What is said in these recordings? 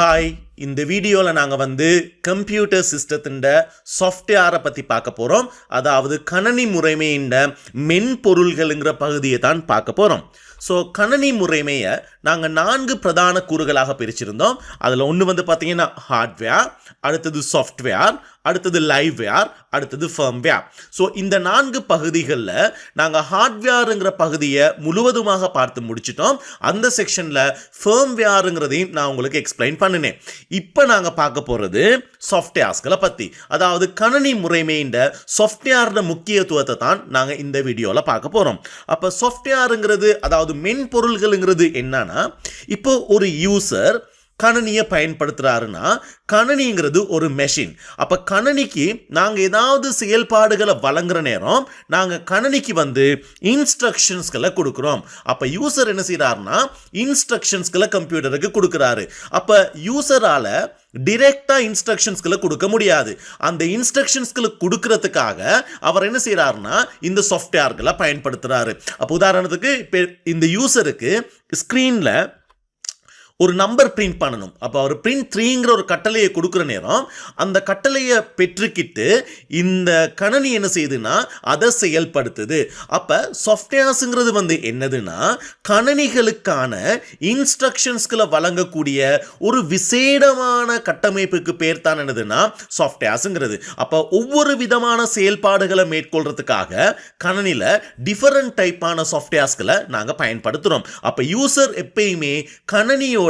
Hi, இந்த வீடியோவில் நாங்கள் கம்ப்யூட்டர் சிஸ்டத்தின் சாஃப்ட்வேரை பற்றி பார்க்க போகிறோம். அதாவது கணனி முறைமையின் மென்பொருள்களுங்கிற பகுதியை தான் பார்க்க போகிறோம். ஸோ கணனி முறைமையை நாங்கள் 4 பிரதான கூறுகளாக பிரிச்சிருந்தோம். அதில் ஒன்று பார்த்தீங்கன்னா ஹார்ட்வேர், அடுத்தது சாஃப்ட்வேர், அடுத்தது லைவ்வேர், அடுத்தது ஃபர்ம்வேர். ஸோ இந்த 4 பகுதிகளில் நாங்கள் ஹார்ட்வேருங்கிற பகுதியை முழுவதுமாக பார்த்து முடிச்சிட்டோம். அந்த செக்ஷனில் ஃபர்ம்வேருங்கிறதையும் நான் உங்களுக்கு எக்ஸ்பிளைன் பண்ணினேன். இப்போ நாங்கள் பார்க்க போகிறது சாஃப்ட்வேர்ஸ்களை பற்றி. அதாவது கணனி முறைமையின் சாஃப்ட்வேரோட முக்கியத்துவத்தை தான் நாங்கள் இந்த வீடியோவில் பார்க்க போகிறோம். அப்போ சாஃப்ட்வேருங்கிறது, அதாவது மென்பொருள்களுங்கிறது என்னன்னா, இப்போ ஒரு யூசர் கணனியை பயன்படுத்துகிறாருன்னா, கணனிங்கிறது ஒரு மெஷின். அப்போ கணனிக்கு நாங்கள் ஏதாவது செயல்பாடுகளை வழங்குற நேரம் நாங்கள் கணனிக்கு இன்ஸ்ட்ரக்ஷன்ஸ்களை கொடுக்குறோம். அப்போ யூசர் என்ன செய்கிறாருன்னா இன்ஸ்ட்ரக்ஷன்ஸ்களை கம்ப்யூட்டருக்கு கொடுக்குறாரு. அப்போ யூசரால் டிரெக்டாக இன்ஸ்ட்ரக்ஷன்ஸ்களை கொடுக்க முடியாது. அந்த இன்ஸ்ட்ரக்ஷன்ஸ்களை கொடுக்கறதுக்காக அவர் என்ன செய்கிறாருன்னா இந்த சாஃப்ட்வேர்களை பயன்படுத்துகிறாரு. அப்போ உதாரணத்துக்கு இப்போ இந்த யூசருக்கு ஸ்க்ரீனில் ஒரு நம்பர் பிரிண்ட் பண்ணணும். அப்போ அவர் பிரிண்ட் 3ங்கிற ஒரு கட்டளையை கொடுக்குற நேரம் அந்த கட்டளையை பெற்றுக்கிட்டு இந்த கணனி என்ன செய்யுதுன்னா அதை செயல்படுத்துது. அப்போ சாஃப்ட்வேர்ஸுங்கிறது என்னதுன்னா கணனிகளுக்கான இன்ஸ்ட்ரக்ஷன்ஸ்களை வழங்கக்கூடிய ஒரு விசேடமான கட்டமைப்புக்கு பேர் தான் என்னதுன்னா சாஃப்ட்வேர்ஸுங்கிறது. அப்போ ஒவ்வொரு விதமான செயல்பாடுகளை மேற்கொள்றதுக்காக கணனியில் டிஃபரெண்ட் டைப்பான சாஃப்ட்வேர்ஸ்களை நாங்கள் பயன்படுத்துகிறோம். அப்போ யூசர் எப்பயுமே கணனியோட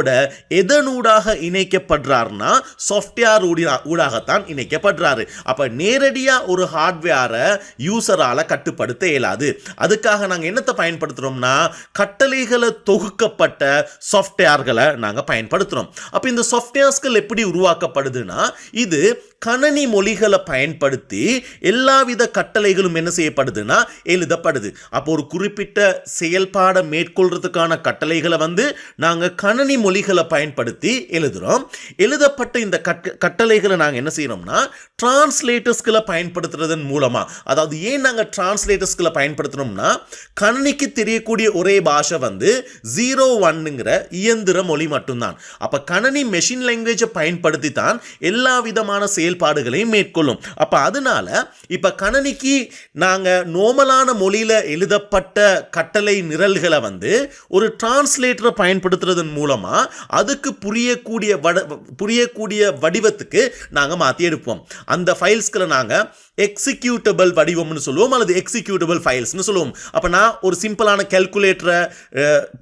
எதனூடாக இணைக்கப்படுறார்னா சாஃப்ட்வேர் ஊடாகத்தான் இணைக்கப்படுறாரு. அப்ப நேரடியா ஒரு ஹார்ட்வேரை யூசரால கட்டுப்படுத்த இயலாது. அதுக்காக நாங்க என்னத்தை பயன்படுத்துறோம்னா கட்டளைகளை தொகுக்கப்பட்ட சாஃப்ட்வேர்களை நாங்க பயன்படுத்துறோம். அப்ப இந்த சாஃப்ட்வேர்ஸ்கள் எப்படி உருவாக்கப்படுதுன்னா, இது கணனி மொழிகளை பயன்படுத்தி எல்லாவித கட்டளைகளும் என்ன செய்யப்படுதுன்னா எழுதப்படுது. அப்போ ஒரு குறிப்பிட்ட செயல்பாடை மேற்கொள்றதுக்கான கட்டளைகளை நாங்கள் கணனி மொழிகளை பயன்படுத்தி எழுதுகிறோம். எழுதப்பட்ட இந்த கட்டளைகளை நாங்கள் என்ன செய்யறோம்னா டிரான்ஸ்லேட்டர்ஸ்களை பயன்படுத்துறதன் மூலமா, அதாவது ஏன் நாங்கள் டிரான்ஸ்லேட்டர்ஸ்களை பயன்படுத்துறோம்னா கணனிக்கு தெரியக்கூடிய ஒரே பாஷை 01ங்கிற இயந்திர மொழி மட்டும்தான். அப்ப கணனி மெஷின் லாங்குவேஜை பயன்படுத்தி தான் எல்லா விதமான செயல்பாடுகளையும் மேற்கொள்ளும். அப்ப அதனால இப்ப கணனிக்கு நாங்க நோமலான மொழியில எழுதப்பட்ட கட்டளை நிரல்களை ஒரு டிரான்ஸ்லேட்டரை பயன்படுத்துறதன் மூலமா அதுக்கு புரியக்கூடிய வடிவத்துக்கு நாங்க மாத்தி எடுப்போம். அந்த ஃபைல்ஸ்களை நாங்க எக்ஸிக்யூட்டபிள் வடிவம்னு சொல்லுவோம், அல்லது எக்ஸிக்யூட்டபிள் ஃபைல்ஸ்னு சொல்லுவோம். அப்ப நான் ஒரு சிம்பிளான கால்குலேட்டரை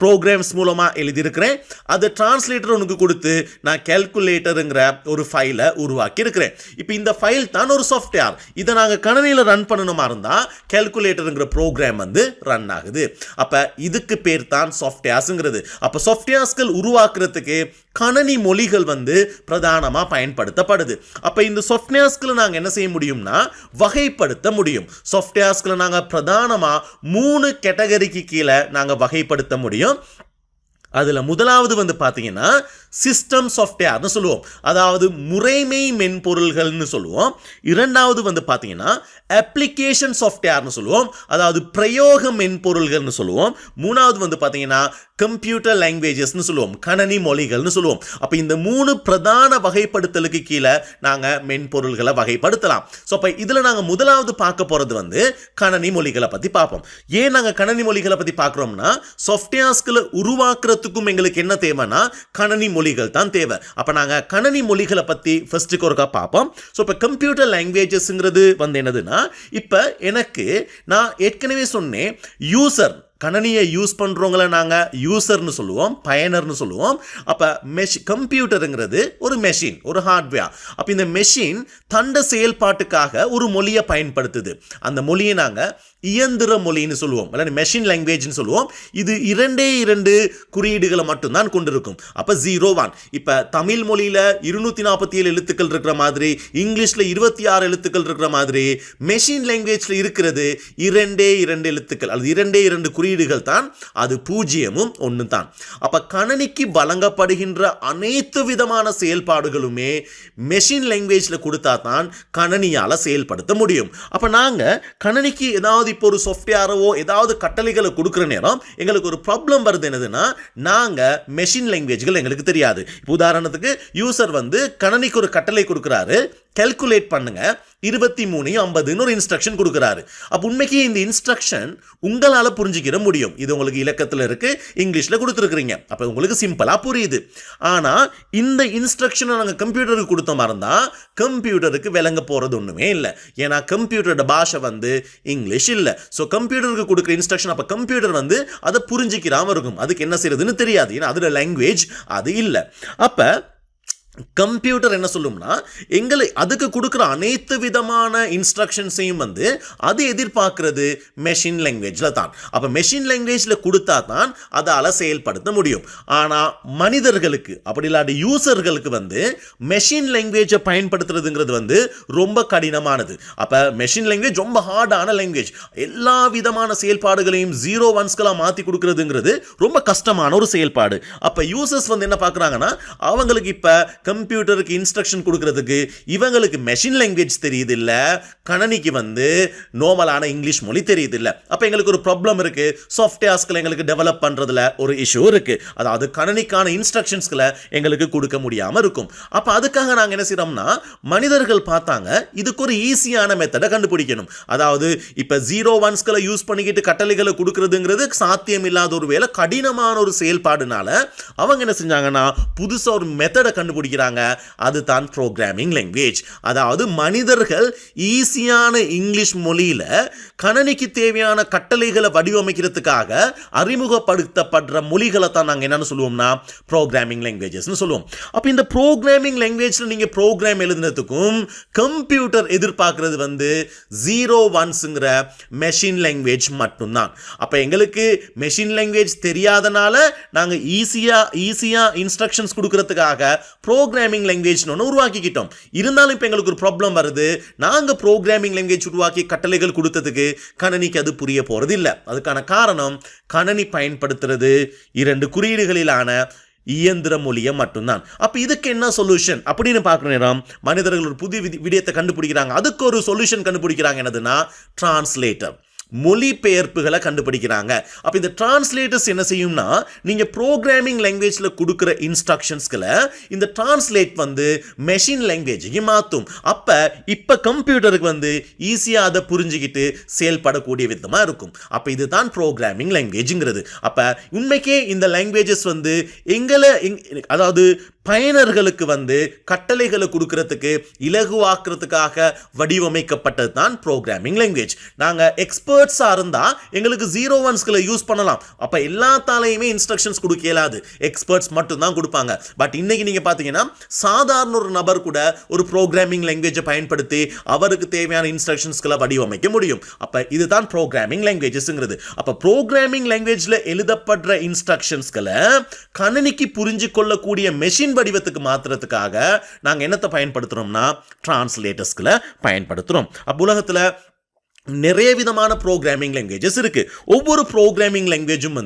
ப்ரோக்ராம்ஸ் மூலமா எழுதியிருக்கிறேன். அது டிரான்ஸ்லேட்டர் உனக்கு கொடுத்து நான் கால்குலேட்டருங்கிற ஒரு ஃபைலை உருவாக்கி இருக்கிறேன். இப்போ இந்த ஃபைல் தான் ஒரு சாஃப்ட்வேர். இதை நாங்கள் கணினியில் ரன் பண்ணணுமா இருந்தால் கால்குலேட்டருங்கிற ப்ரோக்ராம் ரன் ஆகுது. அப்போ இதுக்கு பேர் தான் சாஃப்ட்வேர்ஸுங்கிறது. அப்போ சாஃப்ட்வேர்ஸ்கள் உருவாக்குறதுக்கு கணனி மொழிகள் பிரதானமாக பயன்படுத்தப்படுது. அப்போ இந்த சாஃப்ட்வேர்ஸ்களை நாங்கள் என்ன செய்ய முடியும்னா வகைப்படுத்த முடியும். சாஃப்ட்வேர்ஸ்களை நாங்கள் பிரதானமாக 3 கேட்டகரிக்கு கீழே நாங்கள் வகைப்படுத்த முடியும். அதில் முதலாவது பார்த்தீங்கன்னா சிஸ்டம் சாஃப்ட்வேர்னு சொல்லுவோம், அதாவது முறைமை மென்பொருள்கள்னு சொல்லுவோம். இரண்டாவது பார்த்தீங்கன்னா அப்ளிகேஷன் சாஃப்ட்வேர்னு சொல்லுவோம், அதாவது பிரயோக மென்பொருள்கள்னு சொல்லுவோம். மூணாவது பார்த்தீங்கன்னா கம்ப்யூட்டர் லாங்குவேஜஸ்னு சொல்லுவோம், கணனி மொழிகள்னு சொல்லுவோம். அப்போ இந்த 3 பிரதான வகைப்படுத்தலுக்கு கீழே நாங்கள் மென்பொருள்களை வகைப்படுத்தலாம். ஸோ அப்போ இதில் நாங்கள் முதலாவது பார்க்க போகிறது கணனி மொழிகளை பற்றி பார்ப்போம். ஏன் நாங்கள் கணனி மொழிகளை பற்றி பார்க்குறோம்னா சாஃப்ட்வேர்ஸ்களை உருவாக்குறதுக்கும் எங்களுக்கு என்ன தேவைன்னா கணனி மொழிகள் தான் தேவை. அப்போ நாங்கள் கணனி மொழிகளை பற்றி ஃபர்ஸ்ட்டுக்கு ஒருக்கா பார்ப்போம். ஸோ இப்போ கம்ப்யூட்டர் லாங்குவேஜஸ்ங்கிறது என்னதுன்னா, இப்போ எனக்கு நான் ஏற்கனவே சொன்னேன் யூசர் கணனியை யூஸ் பண்ணுறவங்கள நாங்கள் யூசர்னு சொல்லுவோம், பயனர்னு சொல்லுவோம். அப்போ கம்ப்யூட்டருங்கிறது ஒரு மெஷின், ஒரு ஹார்ட்வேர். அப்போ இந்த மெஷின் தண்ட செயல்பாட்டுக்காக ஒரு மொழியை பயன்படுத்துது. அந்த மொழியை நாங்கள் இயந்திர மொழின்னு சொல்லுவோம், அல்லது மெஷின் லாங்குவேஜ்னு சொல்லுவோம். இது 2 குறியீடுகளை மட்டும்தான் கொண்டிருக்கும். அப்போ 01. இப்போ தமிழ் மொழியில் 247 எழுத்துக்கள் இருக்கிற மாதிரி, இங்கிலீஷில் 26 எழுத்துக்கள் இருக்கிற மாதிரி, மெஷின் லாங்குவேஜில் இருக்கிறது 2 எழுத்துக்கள், அல்லது 2 குறியீடு குறியீடுகள் தான், அது 0ம் 1 தான். அப்ப கணனிக்கு வழங்கப்படுகின்ற அனைத்து விதமான செயல்பாடுகளுமே மெஷின் லாங்குவேஜ்ல கொடுத்தா தான் கணனியால செயல்படுத்த முடியும். அப்ப நாங்க கணனிக்கு ஏதாவது இப்போ ஒரு சாஃப்ட்வேரோ ஏதாவது கட்டளைகளை கொடுக்கிற நேரம் எங்களுக்கு ஒரு ப்ராப்ளம் வருது. என்னதுன்னா, நாங்க மெஷின் லாங்குவேஜ்கள் எங்களுக்கு தெரியாது. உதாரணத்துக்கு யூசர் கணனிக்கு ஒரு கட்டளை கொடுக்கிறாரு, கால்குலேட் பண்ணுங்க 23:50 ஒரு இன்ஸ்ட்ரக்ஷன் கொடுக்கிறாரு. அப்ப உண்மைக்கு இந்த இன்ஸ்ட்ரக்ஷன் உங்களால புரிஞ்சுக்கிற முடியும். இது உங்களுக்கு இலக்கத்துல இருக்கு, இங்கிலீஷ்ல கொடுத்துருக்கீங்க, அப்ப உங்களுக்கு சிம்பிளா புரியுது. ஆனா இந்த இன்ஸ்ட்ரக்ஷனை நாங்க கம்ப்யூட்டருக்கு கொடுத்த மாதிரி இருந்தா கம்ப்யூட்டருக்கு விளங்க போறது ஒண்ணுமே இல்லை. ஏன்னா கம்ப்யூட்டரோட பாஷை இங்கிலீஷ் இல்லை. ஸோ கம்ப்யூட்டருக்கு கொடுக்குற இன்ஸ்ட்ரக்ஷன் அப்ப கம்ப்யூட்டர் அதை புரிஞ்சுக்கிறாம இருக்கும், அதுக்கு என்ன செய்யறதுன்னு தெரியாது. ஏன்னா அதோட லாங்குவேஜ் அது இல்லை. அப்ப கம்ப்யூட்டர் என்ன சொல்லும்னா, எங்களை அதுக்கு கொடுக்குற அனைத்து விதமான இன்ஸ்ட்ரக்ஷன்ஸையும் அது எதிர்பார்க்கிறது மெஷின் லாங்குவேஜ்ல தான். அப்ப மெஷின் லாங்குவேஜ்ல கொடுத்தா தான் அதால செயல்படுத்த முடியும். ஆனா மனிதர்களுக்கு அப்படி இல்லாத யூசர்களுக்கு மெஷின் லாங்குவேஜை பயன்படுத்துறதுங்கிறது ரொம்ப கடினமானது. அப்ப மெஷின் லாங்குவேஜ் ரொம்ப ஹார்டான லாங்குவேஜ். எல்லா விதமான செயல்பாடுகளையும் 0 1ஸ்களா மாத்தி கொடுக்கிறதுங்கிறது ரொம்ப கஷ்டமான ஒரு செயல்பாடு. அப்ப யூசர்ஸ் என்ன பார்க்கறாங்கன்னா, அவங்களுக்கு இப்ப கம்ப்யூட்டருக்கு இன்ஸ்ட்ரக்ஷன் கொடுக்கிறதுக்கு இவங்களுக்கு மெஷின் லாங்குவேஜ் தெரியுது இல்ல, கணனிக்கு நார்மலான இங்கிலீஷ் மொழி தெரியுது இல்ல. அப்ப எங்களுக்கு ஒரு ப்ராப்ளம் இருக்கு. சாஃப்ட்வேர்ஸ்களை எங்களுக்கு டெவலப் பண்றதுல ஒரு இஷ்யூ இருக்கு. அதாவது கணனிக்கான இன்ஸ்ட்ரக்ஷன்ஸ்களை எங்களுக்கு கொடுக்க முடியாம இருக்கும். அப்ப அதுக்காக நாங்க என்ன செய்யறோம்னா, மனிதர்கள் பார்த்தாங்க இதுக்கு ஒரு ஈஸியான மெத்தடை கண்டுபிடிக்கணும். அதாவது இப்ப 0 1ஸ்களை யூஸ் பண்ணிக்கிட்டு கட்டளைகளை கொடுக்கிறதுங்கிறது சாத்தியம் இல்லாத ஒரு வேலை, கடினமான ஒரு செயல்பாடுனால அவங்க என்ன செஞ்சாங்கன்னா புதுசா ஒரு மெத்தடை கண்டுபிடிக்கிறாங்க. அதுதான் ப்ரோக்ராமிங் லாங்குவேஜ். அதாவது மனிதர்கள் ஈஸியான இங்கிலீஷ் மொழியில கணனிக்கு தேவையான கட்டளைகளை வடிவமைக்கிறதுக்காக அறிமுகப்படுத்தப்படுற மொழிகளை தான் நாங்க என்னன்னு சொல்லுவோம்னா ப்ரோக்ராமிங் லாங்குவேஜஸ் சொல்லுவோம். அப்ப இந்த ப்ரோக்ராமிங் லாங்குவேஜ்ல நீங்க ப்ரோக்ராம் எழுதுனதுக்கும் கம்ப்யூட்டர் எதிர்பார்க்கிறது 0 1ஸ்ங்கிற மெஷின் லாங்குவேஜ் மட்டும்தான். அப்ப எங்களுக்கு மெஷின் லாங்குவேஜ் தெரியாதனால நாங்க ஈஸியா இன்ஸ்ட்ரக்ஷன்ஸ் கொடுக்கிறதுக்காக ப்ரோக்ராமிங் லாங்குவேஜ் உருவாக்கிக்கிட்டோம். இருந்தாலும் இப்போ எங்களுக்கு ஒரு ப்ராப்ளம் வருது. நாங்கள் ப்ரோக்ராமிங் லாங்குவேஜ் உருவாக்கி கட்டளைகள் கொடுத்ததுக்கு கணனிக்கு அது புரிய போறது இல்லை. அதுக்கான காரணம் கணனி பயன்படுத்துறது 2 குறியீடுகளிலான இயந்திர மொழியை மட்டும்தான். அப்ப இதுக்கு என்ன சொல்யூஷன் அப்படின்னு பார்க்குற நேரம் மனிதர்கள் ஒரு புதிய விடயத்தை கண்டுபிடிக்கிறாங்க. அதுக்கு ஒரு சொல்யூஷன் கண்டுபிடிக்கிறாங்க. என்னதுன்னா டிரான்ஸ்லேட்டர், மொழிபெயர்ப்புகளை கண்டுபிடிக்கிறாங்க. அப்ப இந்த டிரான்ஸ்லேட்டர்ஸ் என்ன செய்யும்னா, நீங்க ப்ரோக்ராமிங் லாங்குவேஜ்ல கொடுக்கிற இன்ஸ்ட்ரக்ஷன்ஸ்களை இந்த டிரான்ஸ்லேட் மெஷின் லாங்குவேஜுக்கு மாற்றும். இப்ப கம்ப்யூட்டருக்கு ஈஸியா அதை புரிஞ்சுக்கிட்டு செயல்படக்கூடிய விதமா இருக்கும். அப்ப இதுதான் ப்ரோக்ராமிங் லாங்குவேஜ்ங்கிறது. அப்ப உண்மைக்கே இந்த லாங்குவேஜஸ் அதாவது பயனர்களுக்கு கட்டளைகளை கொடுக்கிறதுக்கு இலகுவாக்குறதுக்காக வடிவமைக்கப்பட்டது தான் ப்ரோக்ராமிங் லாங்குவேஜ். நாங்க எக்ஸ்பர்ட்ஸா இருந்தா எங்களுக்கு 0 1ஸ்களை யூஸ் பண்ணலாம். அப்ப எல்லாத்தாலையுமே இன்ஸ்ட்ரக்ஷன்ஸ் கொடுக்க இயலாது, எக்ஸ்பர்ட்ஸ் மட்டும் தான் கொடுப்பாங்க. பட் இன்னைக்கு நீங்க பாத்தீங்கன்னா சாதாரண ஒரு நபர் கூட ஒரு ப்ரோக்ராமிங் லாங்குவேஜை பயன்படுத்தி அவருக்கு தேவையான இன்ஸ்ட்ரக்ஷன்ஸ்களை வடிவமைக்க முடியும். அப்ப இதுதான் ப்ரோக்ராமிங் லாங்குவேஜஸ்ங்கிறது. அப்ப ப்ரோக்ராமிங் லாங்குவேஜ்ல எழுதப்படுற இன்ஸ்ட்ரக்ஷன்ஸ்களை கணனிக்கு புரிஞ்சு கொள்ளக்கூடிய மெஷின் வடிவத்துக்கு மாத்துறதுக்காக நாங்க என்னத்தை பயன்படுத்துறோம்னா டிரான்ஸ்லேட்டர்ஸ்களை பயன்படுத்துறோம். அப்ப உலகத்துல நிறைய விதமான ப்ரோக்ராமிங் லாங்குவேஜஸ் இருக்கு. ஒவ்வொரு ப்ரோக்ராமிங் லாங்குவேஜும்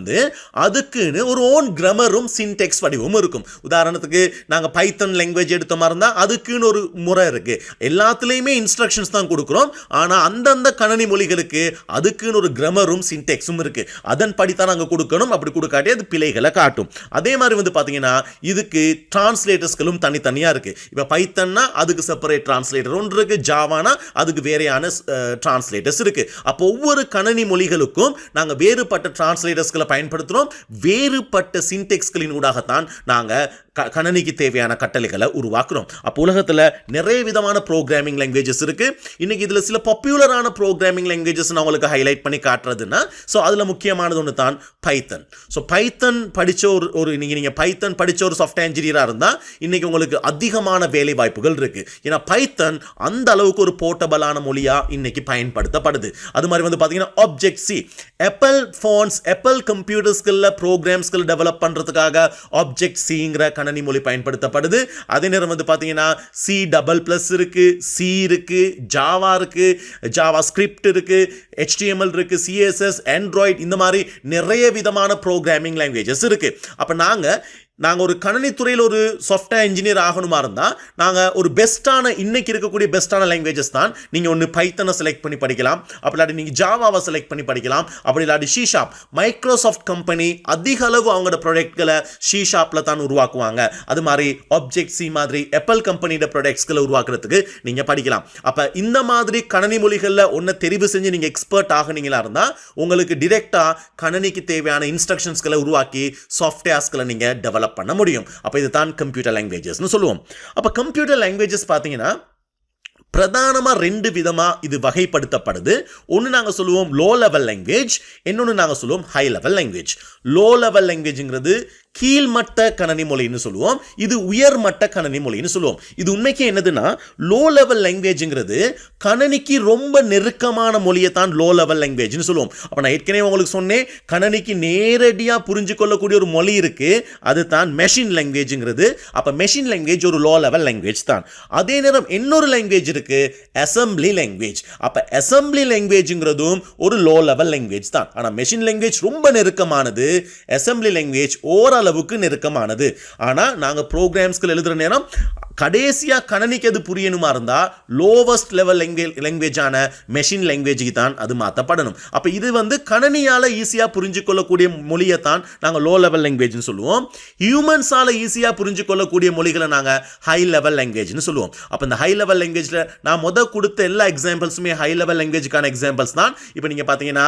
அதுக்குன்னு ஒரு ஓன் கிராமரும் சின்டெக்ஸ் வடிவமும் இருக்கும். உதாரணத்துக்கு நாங்க பைத்தன் லாங்குவேஜ் எடுத்த மாதிரி இருந்தா அதுக்குன்னு ஒரு முறை இருக்கு. எல்லாத்துலயுமே இன்ஸ்ட்ரக்ஷன்ஸ் தான் கொடுக்கிறோம். ஆனா அந்தந்த கணனி மொழிகளுக்கு அதுக்குன்னு ஒரு கிராமரும் சின்டெக்ஸும் இருக்கு. அதன் படித்தான் நாங்க கொடுக்கணும். அப்படி கொடுக்காட்டி அது பிழைகளை காட்டும். அதே மாதிரி பாத்தீங்கன்னா இதுக்கு டிரான்ஸ்லேட்டர்ஸ்களும் தனித்தனியா இருக்கு. இப்ப பைத்தன்னா அதுக்கு செப்பரேட் டிரான்ஸ்லேட்டர் ஒன்று இருக்கு, ஜாவானா அதுக்கு வேறையான டிரான்ஸ்லேட்டர் இருக்கு. அப்போ ஒவ்வொரு கணனி மொழிகளுக்கும் நாங்க வேறுபட்ட டிரான்ஸ்லேட்டர்ஸ்களை பயன்படுத்துறோம். வேறுபட்ட சின்டெக்ஸ்களின் ஊடாகத்தான் நாங்க கணனிக்கு தேவையான கட்டளைகளை உருவாக்குறோம். அப்போ உலகத்துல நிறைய விதமான ப்ரோக்ராமிங் லாங்குவேஜஸ் இருக்கு. இன்னைக்கு இதுல சில பாப்புலரான ப்ரோக்ராமிங் லாங்குவேஜஸ் நான் உங்களுக்கு ஹைலைட் பண்ணி காட்டுறதுன்னா, ஸோ அதுல முக்கியமானது ஒன்று தான் பைத்தன். ஸோ பைத்தன் படிச்ச நீங்க பைத்தன் படிச்ச ஒரு சாஃப்ட்வேர் இன்ஜினியரா இருந்தா இன்னைக்கு உங்களுக்கு அதிகமான வேலை வாய்ப்புகள் இருக்கு. ஏன்னா பைத்தன் அந்த அளவுக்கு ஒரு போர்ட்டபிளான மொழியா இன்னைக்கு பயன்படுத்தப்படுது. அது மாதிரி பாத்தீங்கன்னா object C, Apple phones, Apple கம்ப்யூட்டர்ஸ்களில் ப்ரோக்ராம்ஸ்கள் டெவலப் பண்றதுக்காக ஆப்ஜெக்ட் சிங்கிற கணனி மொழி பயன்படுத்தப்படுது. அதே நேரம் வந்து பார்த்தீங்கன்னா C++ இருக்கு, C இருக்கு, ஜாவா இருக்கு, ஜாவா ஸ்கிரிப்ட் இருக்கு, HTML இருக்கு, CSS, Android, இந்த மாதிரி நிறைய விதமான ப்ரோக்ராமிங் லாங்குவேஜஸ் இருக்கு. அப்போ நாங்கள் ஒரு கணினி துறையில் ஒரு சாஃப்ட்வேர் இன்ஜினியர் ஆகணுமா இருந்தால் நாங்கள் ஒரு பெஸ்ட்டான இன்னைக்கு இருக்கக்கூடிய பெஸ்ட்டான லாங்குவேஜஸ் தான். நீங்கள் ஒன்று பைத்தனை செலக்ட் பண்ணி படிக்கலாம், அப்படி இல்லாட்டி நீங்கள் ஜாவாவை செலக்ட் பண்ணி படிக்கலாம், அப்படி இல்லாட்டி C#. மைக்ரோசாஃப்ட் கம்பெனி அதிக அளவு அவங்களோட ப்ராடக்ட்களை C# தான் உருவாக்குவாங்க. அது மாதிரி ஆப்ஜெக்ட் C மாதிரி ஆப்பிள் கம்பெனியோட ப்ராடக்ட்ஸ்களை உருவாக்குறதுக்கு நீங்கள் படிக்கலாம். அப்போ இந்த மாதிரி கணினி மொழிகளில் ஒன்று தெரிவு செஞ்சு நீங்கள் எக்ஸ்பர்ட் ஆகுனீங்களா இருந்தால் உங்களுக்கு டிரெக்டாக கணினிக்கு தேவையான இன்ஸ்ட்ரக்ஷன்ஸ்களை உருவாக்கி சாஃப்ட்வேர்ஸ்களை நீங்கள் டெவலப் பண்ண முடியும். அப்ப இதுதான் கம்ப்யூட்டர் லாங்குவேஜஸ்னு சொல்லுவோம். அப்ப கம்ப்யூட்டர் லாங்குவேஜஸ் பாத்தீங்கன்னா பிரதானமா 2 விதமா இது வகைப்படுத்தப்படுது. ஒன்று நாங்கள் சொல்லுவோம் லோ லெவல் லாங்குவேஜ், இன்னொன்று நாங்கள் சொல்லுவோம் high level language. Low level லாங்குவேஜ்ங்கிறது கீழ்மட்ட கணினி மொழின்னு சொல்லுவோம், இது உயர்மட்ட கணினி மொழின்னு சொல்லுவோம். இது உண்மைக்கு என்னதுன்னா லோ லெவல் லாங்குவேஜ்ங்கிறது கணினிக்கு ரொம்ப நெருக்கமான மொழியை தான் லோ லெவல் லாங்குவேஜ்னு சொல்லுவோம். அப்போ நான் ஏற்கனவே உங்களுக்கு சொன்னேன், கணினிக்கு நேரடியாக புரிஞ்சு கொள்ளக்கூடிய ஒரு மொழி இருக்கு, அது தான் மெஷின் லாங்குவேஜ்ங்கிறது. அப்போ மெஷின் லாங்குவேஜ் ஒரு லோ லெவல் லாங்குவேஜ் தான். அதே நேரம் இன்னொரு லாங்குவேஜ் இருக்கு, அசம்பிளி லாங்குவேஜ். அப்போ அசம்பிளி லாங்குவேஜ்ங்கிறதும் ஒரு லோ லெவல் லாங்குவேஜ் தான். ஆனால் மெஷின் லாங்குவேஜ் ரொம்ப நெருக்கமானது, அசம்பிளி லாங்குவேஜ் ஓரளவுக்கு நெருக்கமானது. ஆனா நாங்க ப்ரோக்ராம்ஸ்கள் எழுதுற நேரம் கடைசியா கணினிக்கு அது புரியணுமா இருந்தா லோவஸ்ட் லெவல் லாங்குவேஜான மெஷின் லாங்குவேஜுக்கு தான் அது மாற்றப்படணும். அப்ப இது வந்து கணினியால ஈஸியா புரிஞ்சு கொள்ளக்கூடிய மொழியை தான் நாங்க லோ லெவல் லாங்குவேஜ்னு சொல்லுவோம். ஹியூமன்ஸால ஈஸியா புரிஞ்சு கொள்ளக்கூடிய மொழிகளை நாங்க ஹை லெவல் லாங்குவேஜ்னு சொல்லுவோம். அப்ப இந்த ஹை லெவல் லாங்குவேஜ்ல நான் கொடுத்த எல்லா எக்ஸாம்பிள்ஸுமே ஹை லெவல் லாங்குவேஜுக்கான எக்ஸாம்பிள்ஸ் தான். இப்போ நீங்க பாத்தீங்கன்னா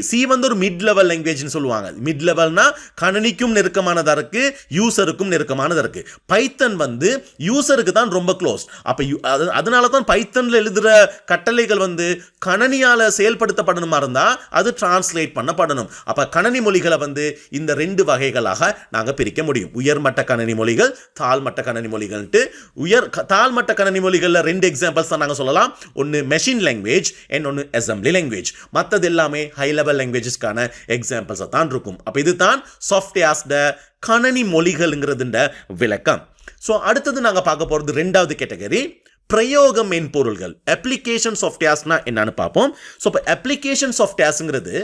சி வந்து ஒரு மிட் லெவல் லாங்குவேஜ்னு சொல்லுவாங்க. மிட் லெவல்னா கணினிக்கும் நெருக்கமானதா இருக்கு, யூசருக்கும் நெருக்கமானதா இருக்கு. பைத்தன் வந்து யூசருக்கு தான் ரொம்ப க்ளோஸ். அப்ப அதனால தான் பைத்தன்ல எழுதுற கட்டளைகள் வந்து கணினியால செயல்படுத்தப்படணுமா இருந்தா அது டிரான்ஸ்லேட் பண்ணப்படணும். அப்ப கணினி மொழிகளை வந்து இந்த 2 வகைகளாக நாங்க பிரிக்க முடியும். உயர்மட்ட கணினி மொழிகள், தாழ்மட்ட கணினி மொழிகள். தாழ்மட்ட கணினி மொழிகள்ல 2 எக்ஸாம்பிள்ஸ் தான் நாங்க சொல்லலாம். ஒன்னு மெஷின் லாங்குவேஜ், இன்னொன்னு அசம்பிளி லாங்குவேஜ். மற்றது எல்லாமே ஹை லெவல் லாங்குவேஜஸ்க்கான எக்ஸாம்பிள்ஸ் தான் இருக்கும். அப்ப இதுதான் சாஃப்ட்வேர்ஸ் கணினி மொழிகள்ங்கிறதுன்ற விளக்கம். ஸோ அடுத்தது நாங்கள் பார்க்க போகிறது 2வது கேட்டகரி, பிரயோக மென்பொருள்கள். அப்ளிகேஷன் சாஃப்ட்வேர்ஸ்னா என்னன்னு பார்ப்போம். ஸோ இப்போ அப்ளிகேஷன் சாஃப்ட்வேர்ஸ்ங்கிறது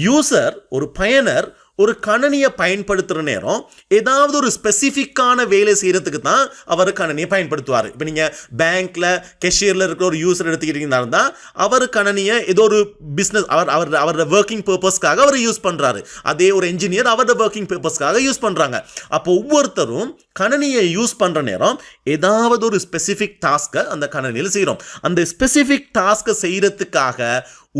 யூசர், ஒரு பயனர் ஒரு கணினியை பயன்படுத்துகிற நேரம் ஏதாவது ஒரு ஸ்பெசிஃபிக்கான வேலை செய்கிறதுக்கு தான் அவர் கணினியை பயன்படுத்துவார். இப்போ நீங்கள் பேங்க்கில் கெஷியரில் இருக்கிற ஒரு யூசர் எடுத்துக்கிட்டீங்கன்னா அவர் கணினியை ஏதோ ஒரு பிஸ்னஸ் அவரோட ஒர்க்கிங் பர்பஸ்க்காக அவர் யூஸ் பண்ணுறாரு. அதே ஒரு என்ஜினியர் அவரோட ஒர்க்கிங் பர்பஸ்க்காக யூஸ் பண்ணுறாங்க. அப்போ ஒவ்வொருத்தரும் கணினியை யூஸ் பண்ணுற நேரம் ஏதாவது ஒரு ஸ்பெசிஃபிக் டாஸ்க்கை அந்த கணினியில் செய்கிறோம். அந்த ஸ்பெசிஃபிக் டாஸ்க்கை செய்கிறதுக்காக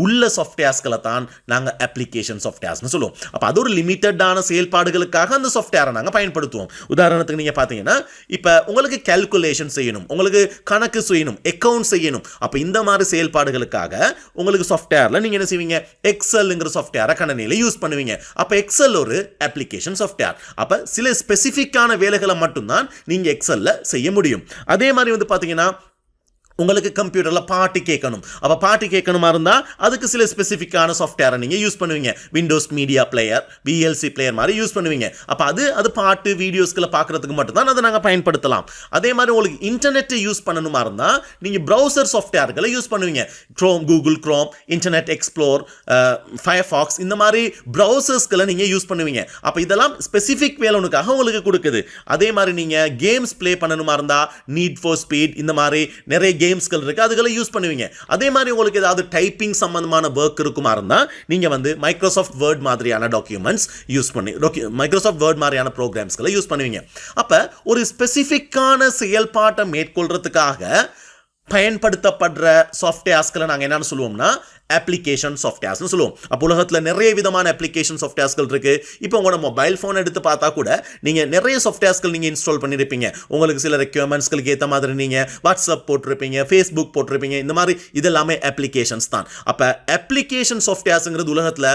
உள்ள சாஃப்ட்வேர்ஸ்களை தான் நாங்கள் அப்ளிகேஷன் சாஃப்ட்வேர்ஸ்னு சொல்லுவோம். அப்போ அது ஒரு லிமிட்டடான செயல்பாடுகளுக்காக அந்த சாஃப்ட்வேரை நாங்கள் பயன்படுத்துவோம். உதாரணத்துக்கு நீங்கள் பார்த்தீங்கன்னா இப்போ உங்களுக்கு கால்குலேஷன் செய்யணும், உங்களுக்கு கணக்கு செய்யணும், அக்கவுண்ட் செய்யணும். அப்போ இந்த மாதிரி செயல்பாடுகளுக்காக உங்களுக்கு சாஃப்ட்வேரில் நீங்கள் என்ன செய்வீங்க, எக்ஸல்ங்கிற சாஃப்ட்வேரை கணினியில் யூஸ் பண்ணுவீங்க. அப்போ எக்ஸல் ஒரு அப்ளிகேஷன் சாஃப்ட்வேர். அப்போ சில ஸ்பெசிஃபிக்கான வேலைகளை மட்டும்தான் நீங்கள் எக்ஸலில் செய்ய முடியும். அதே மாதிரி வந்து பார்த்தீங்கன்னா உங்களுக்கு கம்ப்யூட்டரில் பாட்டு கேட்கணும். அப்போ பாட்டு கேட்கணுமா இருந்தால் அதுக்கு சில ஸ்பெசிஃபிக்கான சாஃப்ட்வேரை நீங்கள் யூஸ் பண்ணுவீங்க. Windows media player, VLC player மாதிரி யூஸ் பண்ணுவீங்க. அப்போ அது பாட்டு வீடியோஸ்களை பார்க்குறதுக்கு மட்டும்தான் அதை நாங்கள் பயன்படுத்தலாம். அதே மாதிரி உங்களுக்கு இன்டர்நெட்டை யூஸ் பண்ணணுமா இருந்தால் நீங்கள் ப்ரௌசர் சாஃப்ட்வேர்களை யூஸ் பண்ணுவீங்க. Google Chrome, internet explore, Firefox, இந்த மாதிரி ப்ரௌசர்ஸ்களை நீங்கள் யூஸ் பண்ணுவீங்க. அப்போ இதெல்லாம் ஸ்பெசிஃபிக் வேலைக்காக உங்களுக்கு கொடுக்குது. அதே மாதிரி நீங்கள் கேம்ஸ் ப்ளே பண்ணணுமா இருந்தால் நீட் ஃபார் ஸ்பீட், இந்த மாதிரி நிறைய கேம்ஸ்கள் இருக்கு, அதுகளை யூஸ் பண்ணுவீங்க. அதே மாதிரி உங்களுக்கு ஏதாவது டைப்பிங் சம்பந்தமான வர்க் இருக்குமா இருந்தா நீங்க வந்து மைக்ரோசாஃப்ட் வேர்ட் மாதிரியான டாக்குமெண்ட்ஸ் யூஸ் பண்ணி மைக்ரோசாஃப்ட் வேர்ட் மாதிரியான ப்ரோக்ராம்ஸ்களை யூஸ் பண்ணுவீங்க. அப்ப ஒரு ஸ்பெசிஃபிக்கான செயல்பாட்டை மேற்கொள்றதுக்காக பயன்படுத்தப்படுற சாஃப்ட்வேர்ஸ்களை நாங்கள் என்னன்னு சொல்லுவோம்னா அப்ளிகேஷன் சாஃப்ட்வேர்ஸ்னு சொல்லுவோம். அப்போ உலகத்தில் நிறைய விதமான அப்ளிகேஷன் சாஃப்ட்வேர்ஸ்கள் இருக்கு. இப்போ உங்களோட மொபைல் ஃபோன் எடுத்து பார்த்தா கூட நீங்கள் நிறைய சாஃப்ட்வேர்ஸ்கள் நீங்கள் இன்ஸ்டால் பண்ணியிருப்பீங்க. உங்களுக்கு சில ரெக்யர்மெண்ட்ஸ்களுக்கு ஏற்ற மாதிரி நீங்கள் வாட்ஸ்அப் போட்டிருப்பீங்க, ஃபேஸ்புக் போட்டிருப்பீங்க, இந்த மாதிரி இதெல்லாமே அப்ளிகேஷன்ஸ் தான். அப்போ அப்ளிகேஷன் சாஃப்ட்வேர்ஸுங்கிறது உலகத்தில்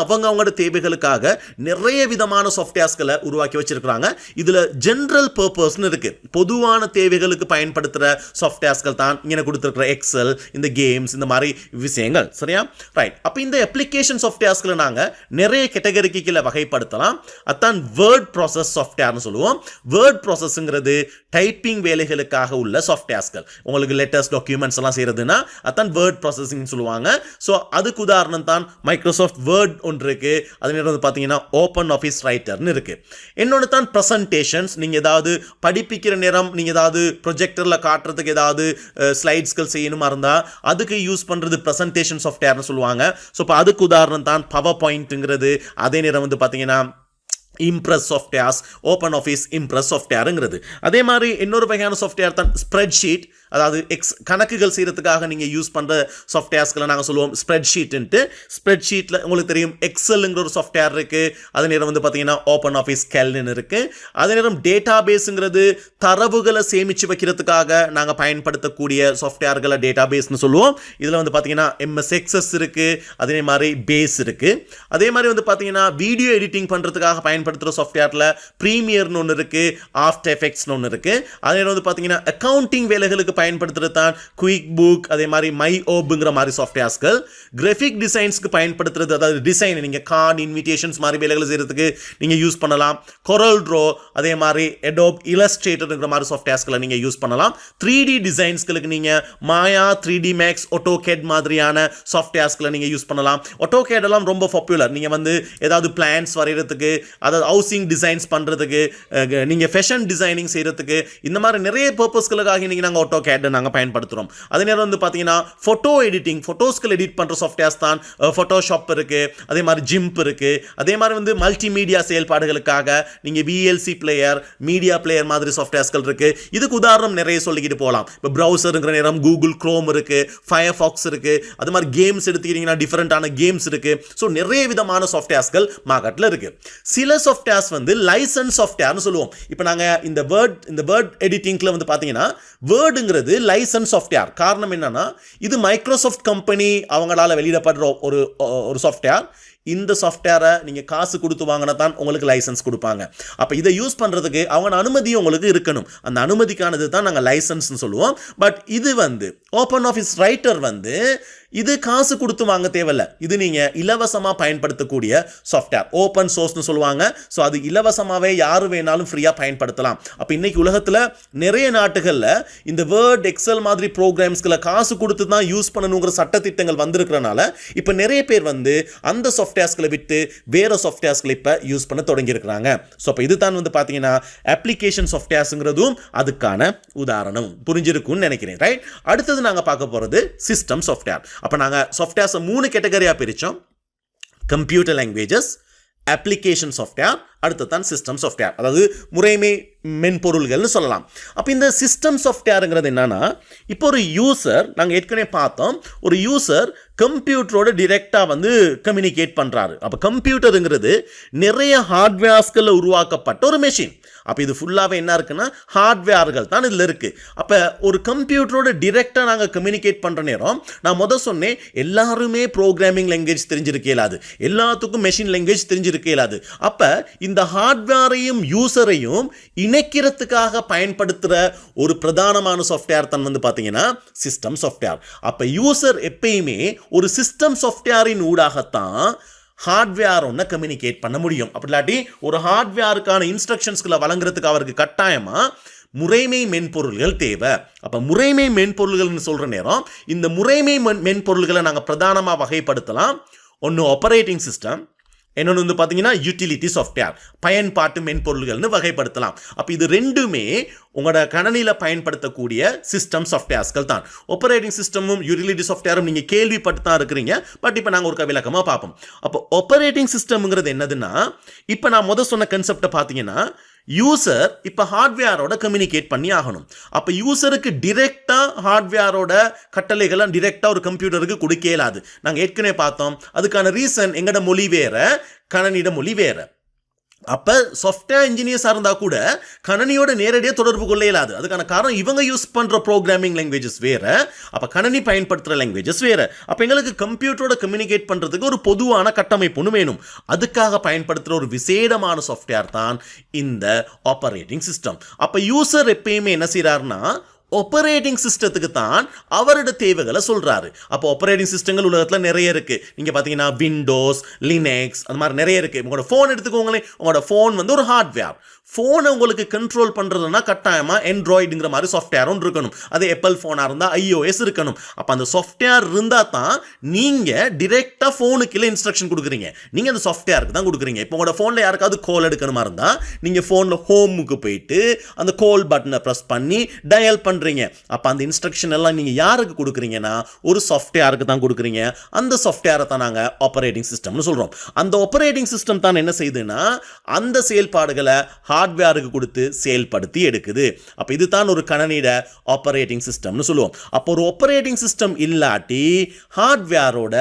அவங்களோட தேவைகளுக்காக நிறைய விதமான சாஃப்ட்வேர்ஸ்களை உருவாக்கி வச்சிருக்கிறாங்க. இதில் ஜென்ரல் பர்பஸ்னு இருக்கு, பொதுவான தேவைகளுக்கு பயன்படுத்துகிற சாஃப்ட்வேர்ஸ்கள் தான் இங்கே கொடுத்துருக்கிற எக்ஸல், இந்த கேம்ஸ், இந்த மாதிரி விஷயங்கள். சரியா? ரைட். அப்போ இந்த அப்ளிகேஷன் சாஃப்ட்வேர்ஸ்களை நாங்கள் நிறைய கேட்டகரிக்கு கீழே வகைப்படுத்தலாம். அதான் வேர்ட் ப்ராசஸ் சாஃப்ட்வேர்னு சொல்லுவோம். வேர்ட் ப்ராசஸ்ங்கிறது டைப்பிங் வேலைகளுக்காக உள்ள சாஃப்ட்வேர்ஸ்கள். உங்களுக்கு லெட்டர்ஸ் டாக்குமெண்ட்ஸ் எல்லாம் செய்யறதுன்னா அதான் வேர்ட் ப்ராசஸிங் சொல்லுவாங்க. ஸோ அதுக்கு உதாரணம் தான் மைக்ரோசாஃப்ட் வேர்ட் ஒன்று இருக்கு. அது நேரம் வந்து பார்த்தீங்கன்னா ஓப்பன் ஆஃபீஸ் ரைட்டர்னு இருக்கு. இன்னொன்று தான் ப்ரெசன்டேஷன்ஸ். நீங்கள் ஏதாவது படிப்பிக்கிற நேரம் நீங்கள் ஏதாவது ப்ரொஜெக்டரில் காட்டுறதுக்கு ஏதாவது ஸ்லைட்ஸ்கள் செய்யணுமா இருந்தால் அதுக்கு யூஸ் பண்ணுறது ப்ரெசன்டேஷன் சாஃப்ட்வேர்னு சொல்லுவாங்க. ஸோ இப்போ அதுக்கு உதாரணம் தான் பவர் பாயிண்ட்டுங்கிறது. அதே நேரம் வந்து பார்த்தீங்கன்னா Impress softwares, Open Office Impress சாஃப்ட்வேருங்கிறது. அதே மாதிரி இன்னொரு வகையான சாஃப்ட்வேர் தான் ஸ்ப்ரெட்ஷீட். அதாவது கணக்குகள் செய்கிறதுக்காக நீங்கள் யூஸ் பண்ணுற சாஃப்ட்வேர்ஸ்களை நாங்கள் சொல்லுவோம் ஸ்ப்ரெட்ஷீட்டுன்ட்டு. ஸ்ப்ரெட்ஷீட்டில் உங்களுக்கு தெரியும் எக்ஸல்ங்கிற ஒரு சாஃப்ட்வேர் இருக்குது. அதே நேரம் வந்து பார்த்தீங்கன்னா ஓப்பன் ஆஃபீஸ் கேல்னு இருக்குது. அதே நேரம் டேட்டா பேஸுங்கிறது தரவுகளை சேமித்து வைக்கிறதுக்காக நாங்கள் பயன்படுத்தக்கூடிய சாஃப்ட்வேர்களை டேட்டா பேஸ்னு சொல்லுவோம். இதில் வந்து பார்த்தீங்கன்னா எம்எஸ் எக்ஸஸ் இருக்குது. அதே மாதிரி பேஸ் இருக்குது. அதே மாதிரி வந்து பார்த்தீங்கன்னா வீடியோ எடிட்டிங் பண்ணுறதுக்காக பயன்படுத்துகிற சாஃப்ட்வேரில் ப்ரீமியர்னு ஒன்று இருக்குது, ஆஃப்டர் எஃபெக்ட்ஸ்னு ஒன்று இருக்குது. அதே நேரம் வந்து பார்த்தீங்கன்னா அக்கௌண்டிங் வேலைகளுக்கு பயன்படுத்துறது தான் குயிக் புக், அதே மாதிரி மை ஓப்ங்கிற மாதிரி சாஃப்ட்வேர்ஸ்கள். கிராஃபிக் டிசைன்ஸ்க்கு பயன்படுத்துறது, அதாவது டிசைன் நீங்கள் கார்டு இன்விடேஷன்ஸ் மாதிரி வேலைகளை செய்கிறதுக்கு நீங்கள் யூஸ் பண்ணலாம். கொரல் ட்ரோ, அதே மாதிரி எடோப் இல்லஸ்ட்ரேட்டர்ங்கிற மாதிரி சாஃப்ட்வேர்ஸ்களை நீங்கள் யூஸ் பண்ணலாம். 3D டிசைன்ஸ்களுக்கு நீங்கள் மாயா, 3D மேக்ஸ், ஆட்டோகேட் மாதிரியான சாஃப்ட்வேர்ஸ்களை நீங்கள் யூஸ் பண்ணலாம். ஆட்டோகேட் எல்லாம் ரொம்ப பாப்புலர். நீங்கள் வந்து ஏதாவது பிளான்ஸ் வரைகிறதுக்கு, அதாவது ஹவுசிங் டிசைன்ஸ் பண்ணுறதுக்கு, நீங்கள் ஃபேஷன் டிசைனிங் செய்கிறதுக்கு, இந்த மாதிரி நிறைய பர்பஸ்களுக்காக இன்றைக்கி நாங்கள் ஆட்டோகேட் நாங்கள் பயன்படுத்துகிறோம். அதே நேரம் வந்து பார்த்தீங்கன்னா ஃபோட்டோ எடிட்டிங், ஃபோட்டோஸ்கள் எடிட் பண்ணுற சாஃப்ட்வேர்ஸ் தான் ஃபோட்டோஷாப் இருக்குது. அதே மாதிரி ஜிம்ப் இருக்குது. அதே மாதிரி வந்து மல்டிமீடியா செயல்பாடுகளுக்காக நீங்கள் VLC பிளேயர், மீடியா பிளேயர் மாதிரி சாஃப்ட்வேர்ஸ்கள் இருக்குது. இதுக்கு உதாரணம் நிறைய சொல்லிக்கிட்டு போகலாம். இப்போ ப்ரௌசருங்கிற நேரம் கூகுள் க்ரோம் இருக்குது, ஃபயர்ஃபாக்ஸ் இருக்குது. அது மாதிரி கேம்ஸ் எடுத்துக்கிட்டிங்கன்னா டிஃப்ரெண்ட்டான கேம்ஸ் இருக்குது. ஸோ நிறைய விதமான சாஃப்ட்வேர்ஸ்கள் மார்க்கெட்டில் இருக்குது. சில சாஃப்ட்வேர்ஸ் வந்து லைசன்ஸ் சாஃப்ட்வேர்னு சொல்லுவோம். இப்போ நாங்கள் இந்த வேர்ட் எடிட்டிங்கில் வந்து பார்த்தீங்கன்னா வேர்டுங்கிறது லைசன்ஸ் சாஃப்ட்வேர். காரணம் என்னன்னா இது மைக்ரோசாஃப்ட் கம்பெனி அவங்களால வெளியிடப்படுற ஒரு சாஃப்ட்வேர். இந்த சாஃப்ட்வேரை நீங்கள் காசு கொடுத்து வாங்கினா தான் உங்களுக்கு லைசன்ஸ் கொடுப்பாங்க. அப்போ இதை யூஸ் பண்ணுறதுக்கு அவங்க அனுமதியும் உங்களுக்கு இருக்கணும். அந்த அனுமதிக்கானது தான் நாங்கள் லைசன்ஸ்னு சொல்லுவோம். பட் இது வந்து ஓப்பன் ஆஃபீஸ் ரைட்டர் வந்து இது காசு கொடுத்து வாங்க தேவையில்லை. இது நீங்கள் இலவசமாக பயன்படுத்தக்கூடிய சாஃப்ட்வேர், ஓப்பன் சோர்ஸ்னு சொல்லுவாங்க. ஸோ அது இலவசமாகவே யார் வேணாலும் ஃப்ரீயாக பயன்படுத்தலாம். அப்போ இன்றைக்கி உலகத்தில் நிறைய நாட்டுகளில் இந்த வேர்ட், எக்ஸல் மாதிரி ப்ரோக்ராம்ஸ்களை காசு கொடுத்து தான் யூஸ் பண்ணணுங்கிற சட்டத்திட்டங்கள் வந்திருக்கிறனால இப்போ நிறைய பேர் வந்து அந்த சாஃப்ட்வேர்ஸ்களை விட்டு வேறு சாஃப்ட்வேர்ஸ்களை இப்போ யூஸ் பண்ண தொடங்கியிருக்கிறாங்க. ஸோ அப்போ இது தான் வந்து பார்த்தீங்கன்னா அப்ளிகேஷன் சாஃப்ட்வேர்ஸுங்கிறதும் அதுக்கான உதாரணம். புரிஞ்சிருக்கும்னு நினைக்கிறேன். ரைட். அடுத்தது நாங்கள் பார்க்க போகிறது சிஸ்டம் சாஃப்ட்வேர். அப்போ நாங்கள் சாஃப்ட்வேர்ஸை 3 கேட்டகரியாக பிரித்தோம். கம்ப்யூட்டர் லாங்குவேஜஸ், அப்ளிகேஷன் சாஃப்ட்வேர், அடுத்து தான் சிஸ்டம் சாஃப்ட்வேர். அதாவது முறைமை மென்பொருள்கள்னு சொல்லலாம். அப்போ இந்த சிஸ்டம் சாஃப்ட்வேருங்கிறது என்னன்னா, இப்போ ஒரு யூசர், நாங்கள் ஏற்கனவே பார்த்தோம், ஒரு யூசர் கம்ப்யூட்டரோட டிரெக்டாக வந்து கம்யூனிகேட் பண்ணுறாரு. அப்போ கம்ப்யூட்டருங்கிறது நிறைய ஹார்ட்வேர்ஸ்களில் உருவாக்கப்பட்ட ஒரு மெஷின். அப்போ இது ஃபுல்லாகவே என்ன இருக்குன்னா ஹார்ட்வேர்கள் தான் இதில் இருக்குது. அப்போ ஒரு கம்ப்யூட்டரோட டிரெக்டாக நாங்கள் கம்யூனிகேட் பண்ணுற நேரம் நான் சொன்னேன், எல்லாருமே ப்ரோக்ராமிங் லாங்குவேஜ் தெரிஞ்சிருக்க இயலாது, எல்லாத்துக்கும் மெஷின் லாங்குவேஜ் தெரிஞ்சிருக்க இயலாது. அப்போ இந்த ஹார்ட்வேரையும் யூசரையும் இணைக்கிறதுக்காக பயன்படுத்துகிற ஒரு பிரதானமான சாஃப்ட்வேர் தான் வந்து பார்த்தீங்கன்னா சிஸ்டம் சாஃப்ட்வேர். அப்போ யூசர் எப்பயுமே ஒரு சிஸ்டம் சாஃப்ட்வேரின் ஊடாகத்தான் ஹார்ட்வேர் ஒன்று கம்யூனிகேட் பண்ண முடியும். அப்படி இல்லாட்டி ஒரு ஹார்ட்வேருக்கான இன்ஸ்ட்ரக்ஷன்ஸ்களை வழங்குறதுக்கு அவருக்கு கட்டாயமாக முறைமை மென்பொருள்கள் தேவை. அப்போ முறைமை மென்பொருள்கள்னு சொல்கிற நேரம் இந்த முறைமை மென்பொருள்களை நாங்கள் பிரதானமாக வகைப்படுத்தலாம். ஒன்று ஆப்பரேட்டிங் சிஸ்டம், இன்னொன்று வந்து பார்த்தீங்கன்னா யூட்டிலிட்டி சாஃப்ட்வேர், பயன்பாட்டு மென்பொருள்கள்னு வகைப்படுத்தலாம். அப்போ இது ரெண்டுமே உங்களோட கணனியில் பயன்படுத்தக்கூடிய சிஸ்டம் சாஃப்ட்வேர்ஸ்கள் தான். ஆப்பரேட்டிங் சிஸ்டமும் யூட்டிலிட்டி சாஃப்ட்வேரும் நீங்கள் கேள்விப்பட்டு தான் இருக்கிறீங்க. பட் இப்போ நாங்கள் ஒரு விளக்கமாக பார்ப்போம். அப்போ ஆப்பரேட்டிங் சிஸ்டம்ங்கிறது என்னதுன்னா, இப்போ நான் சொன்ன கன்செப்டை பார்த்தீங்கன்னா யூசர் இப்போ ஹார்ட்வேரோட கம்யூனிகேட் பண்ணி ஆகணும். அப்போ யூசருக்கு டிரெக்டாக ஹார்ட்வேரோட கட்டளைகளை டிரெக்டாக ஒரு கம்ப்யூட்டருக்கு கொடுக்க இயலாது. நாங்கள் ஏற்கனவே பார்த்தோம். அதுக்கான ரீசன் எங்களோட மொழி வேறு, கணனிட மொழி வேறு. அப்போ சாஃப்ட்வேர் இன்ஜினியர்ஸாக இருந்தால் கூட கணனியோட நேரடியாக தொடர்பு கொள்ள இயலாது. அதுக்கான காரணம் இவங்க யூஸ் பண்ணுற ப்ரோக்ராமிங் லாங்குவேஜஸ் வேறு, அப்போ கணனி பயன்படுத்துகிற லாங்குவேஜஸ் வேறு. அப்போ எங்களுக்கு கம்ப்யூட்டரோட கம்யூனிகேட் பண்ணுறதுக்கு ஒரு பொதுவான கட்டமைப்புன்னு வேணும். அதுக்காக பயன்படுத்துகிற ஒரு விசேடமான சாஃப்ட்வேர் தான் இந்த ஆப்பரேட்டிங் சிஸ்டம். அப்போ யூசர் எப்பயுமே என்ன செய்கிறாருன்னா ஆப்பரேட்டிங் சிஸ்டத்துக்கு தான் அவரோட தேவைகளை சொல்றாரு. அப்போ ஆப்பரேட்டிங் சிஸ்டங்கள் உலகத்தில் நிறைய இருக்கு. நீங்க பார்த்தீங்கன்னா விண்டோஸ், லினக்ஸ் அந்த மாதிரி நிறைய இருக்கு. உங்களோட ஃபோன் எடுத்துக்கோங்களேன். உங்களோட ஃபோன் வந்து ஒரு ஹார்ட்வேர். ஃபோனை உங்களுக்கு கண்ட்ரோல் பண்ணுறதுனா கட்டாயமாக ஆண்ட்ராய்டுங்கிற மாதிரி சாஃப்ட்வேரும் இருக்கணும். அது ஆப்பிள் ஃபோனாக இருந்தால் iOS இருக்கணும். அப்போ அந்த சாஃப்ட்வேர் இருந்தால் தான் நீங்கள் டிரெக்டாக ஃபோனுக்கு இல்லை இன்ஸ்ட்ரக்ஷன் கொடுக்குறீங்க. நீங்கள் அந்த சாஃப்ட்வேருக்கு தான் கொடுக்குறீங்க. இப்போ உங்களோட ஃபோனில் யாருக்காவது கால் எடுக்கணுமா இருந்தால் நீங்கள் ஃபோனில் ஹோமுக்கு போயிட்டு அந்த கால் பட்டனை ப்ரெஸ் பண்ணி டயல் பண்ணுறீங்க. அப்போ அந்த இன்ஸ்ட்ரக்ஷன் எல்லாம் நீங்கள் யாருக்கு கொடுக்குறீங்கன்னா ஒரு சாஃப்ட்வேருக்கு தான் கொடுக்குறீங்க. அந்த சாஃப்ட்வேரை தான் நாங்கள் ஆப்பரேட்டிங் சிஸ்டம்னு சொல்கிறோம். அந்த ஆப்பரேட்டிங் சிஸ்டம் தான் என்ன செய்யுதுன்னா அந்த செயல்பாடுகளை ஹார்ட்வேருக்கு கொடுத்து செயல்படுத்தி எடுக்குது. அப்போ இதுதான் ஒரு கணினியோட ஆப்பரேட்டிங் சிஸ்டம்னு சொல்லுவோம். அப்போ ஒரு ஆப்பரேட்டிங் சிஸ்டம் இல்லாட்டி ஹார்ட்வேரோட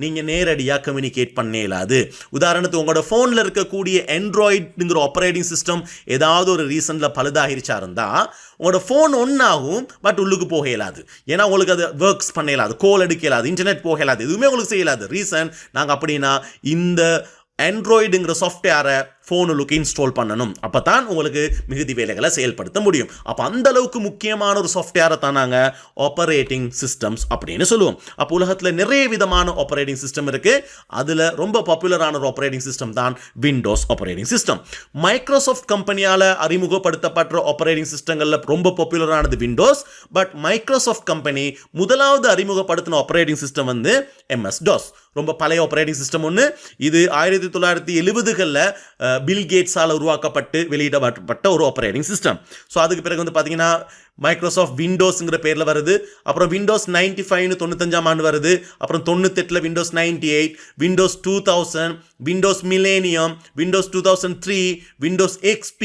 நீங்கள் நேரடியாக கம்யூனிகேட் பண்ண இயலாது. உதாரணத்துக்கு உங்களோட ஃபோனில் இருக்கக்கூடிய ஆண்ட்ராய்டுங்கிற ஆப்பரேட்டிங் சிஸ்டம் ஏதாவது ஒரு ரீசனில் பழுதாகிருச்சா இருந்தால் உங்களோட ஃபோன் ஒன்றாகும், பட் உள்ளுக்கு போக இயலாது. ஏன்னா உங்களுக்கு அது ஒர்க்ஸ் பண்ண இயலாது, கோல் எடுக்க இயலாது, இன்டர்நெட் போக இயலாது, எதுவுமே உங்களுக்கு செய்ய இயலாது. ரீசன் நாங்கள் அப்படின்னா இந்த ஆண்ட்ராய்டுங்கிற சாஃப்ட்வேரை ஃபோனுக்கு இன்ஸ்டால் பண்ணணும். அப்போ தான் உங்களுக்கு மிகுதி வேலைகளை செயல்படுத்த முடியும். அப்போ அந்த அளவுக்கு முக்கியமான ஒரு சாஃப்ட்வேரை தான் நாங்கள் ஆப்பரேட்டிங் சிஸ்டம்ஸ் அப்படின்னு சொல்லுவோம். அப்போ உலகத்தில் நிறைய விதமான ஆப்பரேட்டிங் சிஸ்டம் இருக்குது. அதில் ரொம்ப பாப்புலரான ஒரு ஆப்பரேட்டிங் சிஸ்டம் தான் விண்டோஸ் ஆப்பரேட்டிங் சிஸ்டம். மைக்ரோசாஃப்ட் கம்பெனியால் அறிமுகப்படுத்தப்பட்ட ஆப்பரேட்டிங் சிஸ்டங்களில் ரொம்ப பாப்புலரானது விண்டோஸ். பட் மைக்ரோசாஃப்ட் கம்பெனி முதலாவது அறிமுகப்படுத்தின ஆப்பரேட்டிங் சிஸ்டம் வந்து MS-DOS. ரொம்ப பழைய ஆப்பரேட்டிங் சிஸ்டம் ஒன்று. இது 1970களில் பில் கேட்ஸால் உருவாக்கப்பட்டு வெளியிடப்பட்ட ஒரு ஆப்பரேட்டிங் சிஸ்டம். ஸோ அதுக்கு பிறகு வந்து பார்த்தீங்கன்னா மைக்ரோசாஃப்ட் விண்டோஸ்ங்கிற பேரில் வருது. அப்புறம் விண்டோஸ் 95 95 வருது. அப்புறம் 98 Windows 98, Windows 2000, Windows millennium, Windows 2003, Windows XP,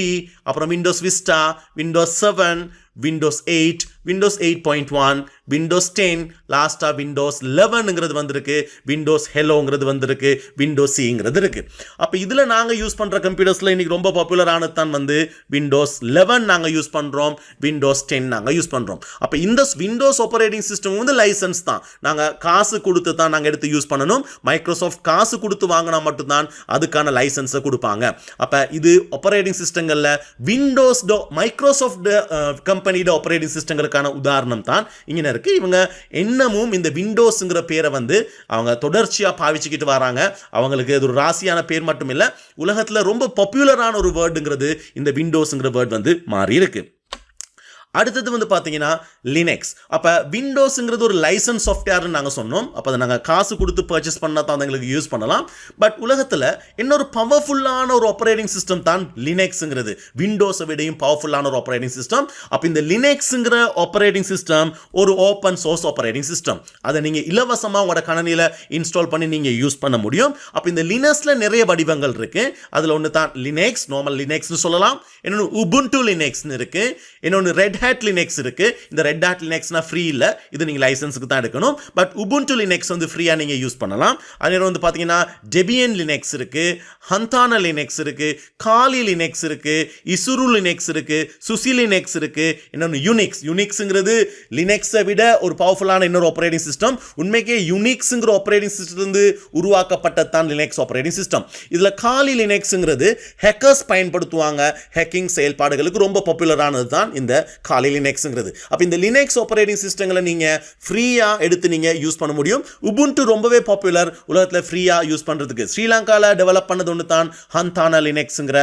அப்புறம் Windows Vista, Windows 7, Windows 8, Windows 8.1, Windows 10, லாஸ்ட்டாக விண்டோஸ் 11ங்கிறது வந்திருக்கு, விண்டோஸ் ஹெலோங்கிறது வந்திருக்கு, விண்டோஸ் சிங்கிறது இருக்குது. அப்போ இதில் நாங்கள் யூஸ் பண்ணுற கம்ப்யூட்டர்ஸில் இன்றைக்கி ரொம்ப பாப்புலரானது தான் வந்து விண்டோஸ் 11 நாங்கள் யூஸ் பண்ணுறோம், விண்டோஸ் 10 நாங்கள் யூஸ் பண்ணுறோம். அப்போ இந்த விண்டோஸ் ஆப்பரேட்டிங் சிஸ்டம் வந்து லைசன்ஸ் தான். நாங்கள் காசு கொடுத்து தான் நாங்கள் எடுத்து யூஸ் பண்ணணும். மைக்ரோசாஃப்ட் காசு கொடுத்து வாங்கினா மட்டும்தான் அதுக்கான லைசன்ஸை கொடுப்பாங்க. அப்போ இது ஆப்பரேட்டிங் சிஸ்டங்களில் விண்டோஸ் மைக்ரோசாஃப்ட் கம்பெனியோட ஆப்பரேட்டிங் சிஸ்டங்களுக்கான உதாரணம் தான் இங்கே இருக்கு. இவங்க என்னமும் இந்த விண்டோஸ்ங்கிற பேரை வந்து அவங்க தொடர்ச்சியாக பாவிச்சுக்கிட்டு வராங்க. அவங்களுக்கு இது ஒரு ராசியான பேர் மட்டும் இல்லை, உலகத்தில் ரொம்ப பாப்புலரான ஒரு வேர்டுங்கிறது இந்த விண்டோஸ்ங்கிற வேர்ட் வந்து மாறி இருக்கு. அடுத்தது வந்து பார்த்தீங்கன்னா லினக்ஸ். அப்போ விண்டோஸுங்கிறது ஒரு லைசன்ஸ் சாஃப்ட்வேர்னு நாங்கள் சொன்னோம். அப்போ அதை நாங்கள் காசு கொடுத்து பர்ச்சேஸ் பண்ணால் தான் எங்களுக்கு யூஸ் பண்ணலாம். பட் உலகத்தில் இன்னொரு பவர்ஃபுல்லான ஒரு ஆப்பரேட்டிங் சிஸ்டம் தான் லினக்ஸுங்கிறது. விண்டோஸை விடையும் பவர்ஃபுல்லான ஒரு ஆப்பரேட்டிங் சிஸ்டம். அப்போ இந்த லினக்ஸுங்கிற ஆப்பரேட்டிங் சிஸ்டம் ஒரு ஓப்பன் சோர்ஸ் ஆப்பரேட்டிங் சிஸ்டம். அதை நீங்கள் இலவசமாக உங்களோட கணினியில் இன்ஸ்டால் பண்ணி நீங்கள் யூஸ் பண்ண முடியும். அப்போ இந்த லினக்ஸில் நிறைய வடிவங்கள் இருக்குது. அதில் ஒன்று தான் லினக்ஸ், நார்மல் லினக்ஸ்னு சொல்லலாம். இன்னொன்று உபுண்டு லினக்ஸ்னு இருக்குது. இன்னொன்று ரெட் ஹேட் லினக்ஸ் இருக்கு. இந்த ரெட் ஹேட் லினக்ஸ்னா ஃப்ரீ இல்லை, இது நீங்கள் லைசன்ஸுக்கு தான் எடுக்கணும். பட் உபுண்டு லினக்ஸ் வந்து ஃப்ரீயாக நீங்கள் யூஸ் பண்ணலாம். அதே வந்து பார்த்தீங்கன்னா டெபியன் லினக்ஸ் இருக்கு, ஹந்தானா லினக்ஸ் இருக்கு, காலி லினக்ஸ் இருக்கு, இசுரு லினக்ஸ் இருக்கு, சுசி லினக்ஸ் இருக்கு. இன்னொன்று யூனிக்ஸ். யூனிக்ஸ்ங்கிறது லினக்ஸை விட ஒரு பவர்ஃபுல்லான இன்னொரு ஆப்பரேட்டிங் சிஸ்டம். உண்மைக்கே யூனிக்ஸ்ங்கிற ஆப்பரேட்டிங் சிஸ்டம் வந்து உருவாக்கப்பட்டது தான் லினக்ஸ் ஆப்பரேட்டிங் சிஸ்டம். இதில் காலி லினக்ஸ்ங்கிறது ஹேக்கர்ஸ் பயன்படுத்துவாங்க. ஹேக்கிங் செயல்பாடுகளுக்கு ரொம்ப பாப்புலரானது தான் இந்த காலி லினக்ஸ்ங்கிறது. அப்போ இந்த லினக்ஸ் ஆப்பரேட்டிங் சிஸ்டங்களை நீங்கள் ஃப்ரீயாக எடுத்து நீங்கள் யூஸ் பண்ண முடியும். உபுண்டு ரொம்பவே பாப்புலர் உலகத்தில் ஃப்ரீயாக யூஸ் பண்ணுறதுக்கு. ஸ்ரீலங்காவில் டெவலப் பண்ணது ஒன்று தான் ஹந்தானா லினக்ஸுங்கிற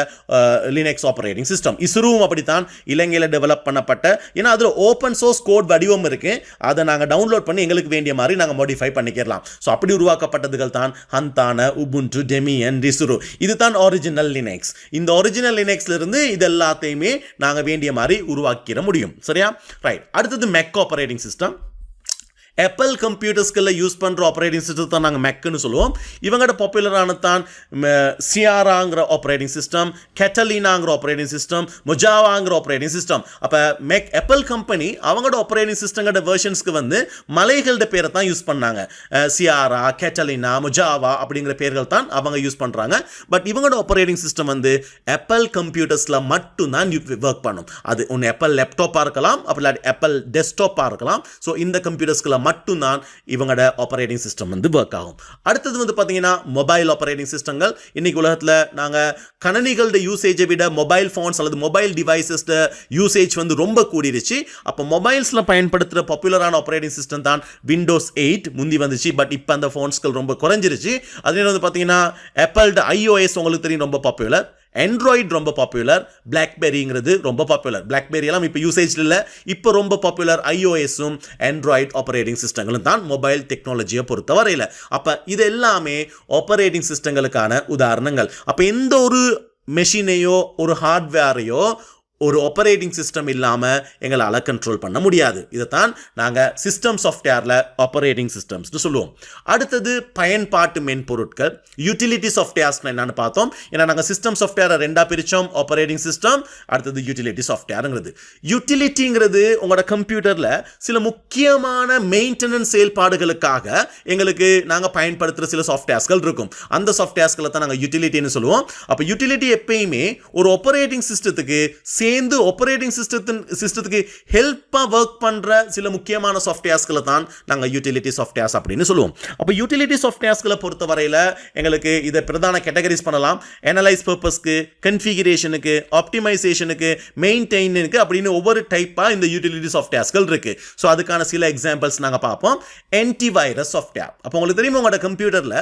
லினக்ஸ் ஆப்பரேட்டிங் சிஸ்டம். இஸ்ரூவும் அப்படித்தான் இலங்கையில் டெவலப் பண்ணப்பட்ட, ஏன்னா அதில் ஓப்பன் சோர்ஸ் கோட் வடிவம் இருக்குது. அதை நாங்கள் டவுன்லோட் பண்ணி எங்களுக்கு வேண்டிய மாதிரி நாங்கள் மாடிஃபை பண்ணிக்கலாம். ஸோ அப்படி உருவாக்கப்பட்டதுகள் தான் ஹந்தானா, உபுண்டு, டெமியன், இசுரு. இது தான் ஒரிஜினல் லினக்ஸ். இந்த ஒரிஜினல் லினக்ஸ்லேருந்து இது எல்லாத்தையுமே நாங்கள் வேண்டிய மாதிரி உருவாக்கிற முடியும். சரியா? ரைட். அடுத்தது மெக் ஆப்பரேட்டிங் சிஸ்டம். ஆப்பிள் கம்ப்யூட்டர்ஸ்களில் யூஸ் பண்ணுற ஆப்பரேட்டிங் சிஸ்டம் தான் நாங்கள் மெக்குன்னு சொல்லுவோம். இவங்களோட பாப்புலரான தான் சியாராங்கிற ஆப்பரேட்டிங் சிஸ்டம், கெட்டலினாங்கிற ஆப்பரேட்டிங் சிஸ்டம், மொஜாவாங்கிற ஆப்பரேட்டிங் சிஸ்டம். அப்போ ஆப்பிள் கம்பெனி அவங்களோட ஆப்பரேட்டிங் சிஸ்டங்களோட வெர்ஷன்ஸ்க்கு வந்து மலைகளோட பேரை தான் யூஸ் பண்ணாங்க. சியாரா, கெட்டலினா, மொஜாவா அப்படிங்கிற பேர்கள் தான் அவங்க யூஸ் பண்ணுறாங்க. பட் இவங்களோட ஆப்பரேட்டிங் சிஸ்டம் வந்து ஆப்பிள் கம்ப்யூட்டர்ஸில் மட்டும்தான் ஒர்க் பண்ணும். அது ஒன்று ஆப்பிள் லேப்டாப்பாக இருக்கலாம், அப்படி இல்லாட்டி ஆப்பிள் டெஸ்க்டாப்பாக இருக்கலாம். ஸோ இந்த கம்ப்யூட்டர்ஸ்களை மட்டும்தான் இவங்களோட ஆப்பரேட்டிங் சிஸ்டம் வந்து ஒர்க் ஆகும். அடுத்தது வந்து பார்த்தீங்கன்னா மொபைல் ஆப்பரேட்டிங் சிஸ்டங்கள். இன்னைக்கு உலகத்தில் நாங்கள் கணனிகளோட யூசேஜை விட மொபைல் ஃபோன்ஸ் அல்லது மொபைல் டிவைசஸ் யூசேஜ் வந்து ரொம்ப கூடிருச்சு. அப்போ மொபைல்ஸில் பயன்படுத்துகிற பாப்புலரான ஆப்பரேட்டிங் சிஸ்டம் தான் விண்டோஸ் 8 முந்தி வந்துச்சு. பட் இப்போ அந்த ஃபோன்ஸ்கள் ரொம்ப குறைஞ்சிருச்சு. அதே வந்து பார்த்தீங்கன்னா ஆப்பிள்ட iOS உங்களுக்கு தெரியும் ரொம்ப பாப்புலர், ஆண்ட்ராய்டு ரொம்ப பாப்புலர், பிளாக்பெரிங்கிறது ரொம்ப பாப்புலர். பிளாக்பெரி எல்லாம் இப்போ யூசேஜ் இல்லை, இப்போ ரொம்ப பாப்புலர் iOSம் ஆண்ட்ராய்டு ஆப்பரேட்டிங் சிஸ்டங்களும் தான் மொபைல் டெக்னாலஜியை பொறுத்த வரையில். அப்போ இது எல்லாமே ஆப்பரேட்டிங் சிஸ்டங்களுக்கான உதாரணங்கள். அப்போ எந்த ஒரு மெஷினையோ ஒரு ஹார்ட்வேரையோ ஒரு ஆப்பரேட்டிங் சிஸ்டம் இல்லாமல் எங்களால் கண்ட்ரோல் பண்ண முடியாது. இதைத்தான் நாங்கள் சிஸ்டம் சாஃப்ட்வேரில் ஆப்பரேட்டிங் சிஸ்டம்ஸ்னு சொல்லுவோம். அடுத்தது பயன்பாட்டு மென்பொருட்கள், யூட்டிலிட்டி சாஃப்ட்வேர்ஸ் என்னன்னு பார்த்தோம். ஏன்னா நாங்கள் சிஸ்டம் சாஃப்ட்வேரை ரெண்டாக பிரித்தோம், ஆப்பரேட்டிங் சிஸ்டம், அடுத்தது யூட்டிலிட்டி சாஃப்ட்வேருங்கிறது. யூட்டிலிட்டிங்கிறது உங்களோட கம்ப்யூட்டரில் சில முக்கியமான மெயின்டெனன்ஸ் செயல்பாடுகளுக்காக எங்களுக்கு நாங்கள் பயன்படுத்துகிற சில சாஃப்ட்வேர்ஸ்கள் இருக்கும். அந்த சாஃப்ட்வேர்ஸ்களை தான் நாங்கள் யூட்டிலிட்டின்னு சொல்லுவோம். அப்போ யூட்டிலிட்டி எப்பயுமே ஒரு ஆப்பரேட்டிங் சிஸ்டத்துக்கு சேர்ந்து ஆப்பரேட்டிங் சிஸ்டத்துக்கு ஹெல்ப்பாக ஒர்க் பண்ணுற சில முக்கியமான சாஃப்ட்வேர்ஸ்களை தான் நாங்கள் யூட்டிலிட்டி சாஃப்ட்வேர்ஸ் அப்படின்னு சொல்லுவோம். அப்போ யூட்டிலிட்டி சாஃப்ட்வேர்ஸ்களை பொறுத்த வரையில் எங்களுக்கு இதை பிரதான கேட்டகரிஸ் பண்ணலாம். அனலைஸ் பர்பஸ்க்கு, கன்ஃபிகரேஷனுக்கு, ஆப்டிமைசேஷனுக்கு, மெயின்டெயினுக்கு அப்படின்னு ஒவ்வொரு டைப்பாக இந்த யூட்டிலிட்டி சாஃப்ட்வேர்ஸ்கள் இருக்குது. ஸோ அதுக்கான சில எக்ஸாம்பிள்ஸ் நாங்கள் பார்ப்போம். Antivirus software. அப்போ உங்களுக்கு தெரியுமா உங்களோட கம்ப்யூட்டரில்